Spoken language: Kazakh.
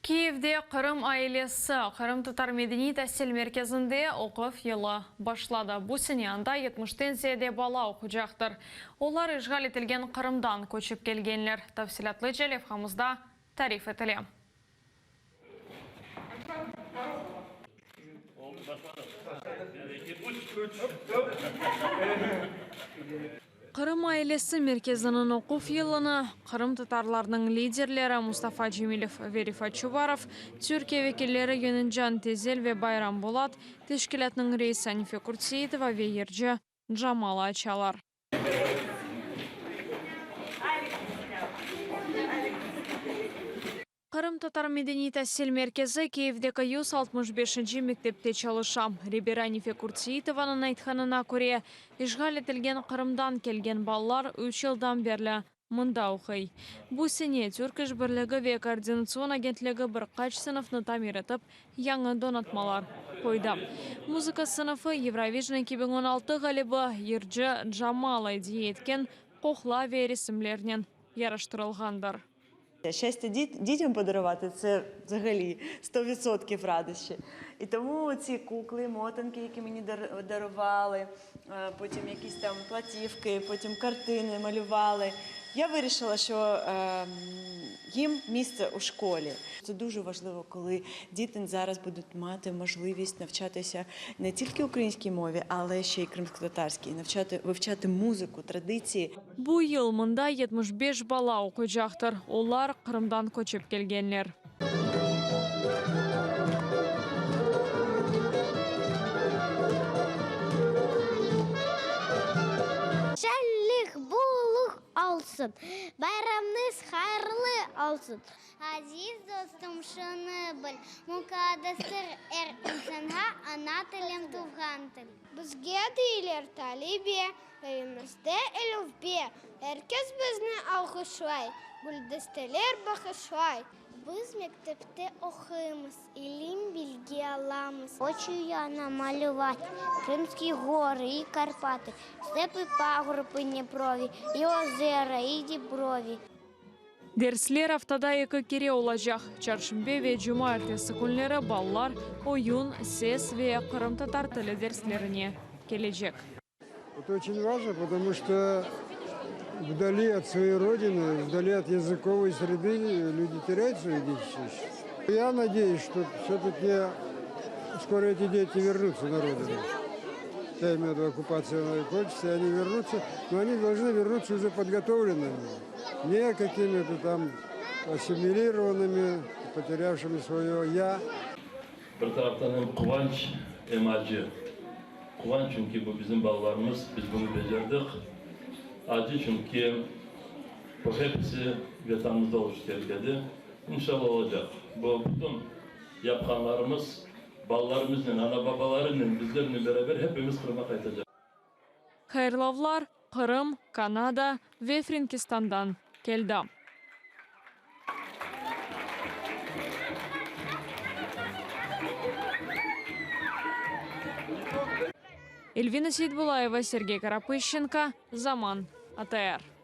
Киевде Кырым аилесі Кырым Татар Медени тәсіл мерkezінде оқып елі башлады. Бұл сене анда 70-тен зиеде бала оқыжақтыр. Олар işgal етілген Кырымдан көшіп келгенлер. Тәфсилатлы желевхамызда тариф етіле. Кырым аилесі мерkezінің оқуф еліні Кырым татарларының лидерлері Мустафа Джемилев, Верифа Чубаров, Türkiye векиллері Юнинджан Тезел ве Байрам Болат, тешкілетінің рейсі Анифе Куртсейтова ве Ерджі Джамала ачалар. Кырым Татар Медени тәсіл меркезі Киевдегі 165-ші мектепте çalışа. Ребера Анифе Куртсейтованың айтқанына көре, işgal етілген Кырымдан келген балалар 3 жылдан берлі мында оқый. Бұл сене Түркіш бірлігі ве координацион агентлігі бір қач сыныфны тамир етіп, яңы донатмалар қойды. Музыка сыныфы Евровижн 2016 ғалибы Ерджі Джамала идея еткен қоқла ве ресімлерінен яраштырылғандар. Щастя дітям подарувати – це взагалі 100% радощі. І тому ці кукли, мотанки, які мені дарували, потім якісь там платівки, потім картини малювали. Я вирішила, що їм місце у школі. Це дуже важливо, коли діти зараз будуть мати можливість навчатися не тільки українській мові, але ще й кримськотатарській, вивчати музику, традиції. Бұл ел мында 75 бала оқыжақтыр. Олар Кырымдан көшіп келгенлер. Alsın. Bayramınız hayırlı olsun. Aziz dostum şunu bil. Mukaddestir insanha ana tilim tuğan til. Bizge değiller talibe. Evimizde elifbe. Herkes bizni alkışlay. Güldesteler bakışlay. Biz mektepte okuyumuz, ilim bilgi alamız. Хочу я намалювати Кримські гори і Карпати, степи, пагорби, Дніпрові, і озера, і Діброві. Дерслер автода екі кере олажақ. Чаршымбе ве жұма әртесі күнлері баллар, ойын, сес ве Кырым татар тілі дерслеріне кележек. Это очень важно, потому что вдали от своей родины, вдали от языковой среды люди теряют свою идентичность. Я надеюсь, что все-таки скоро эти дети вернутся на родину. Я имею в виду, оккупация кончится, и они вернутся, но они должны вернуться уже подготовленными, не какими-то там ассимилированными, потерявшими свое «я». Bir taraftan hem kıvanç hem acı. Kıvanç çünkü bu bizim bağlarımız, biz bunu becerdik. Acı çünkü bu hepsi vatanımızda oluşturuldu. İnşallah olacak. Bu bütün yapkanlarımız, ballarımızla, ana babalarıyla, bizlerle beraber hepimiz Kırım'a kaytacak. Hayırlavlar Kırım, Kanada ve Frankistan'dan geldi. Эльвина Сейдбулаева, Сергей Карапыщенко, Заман, АТР.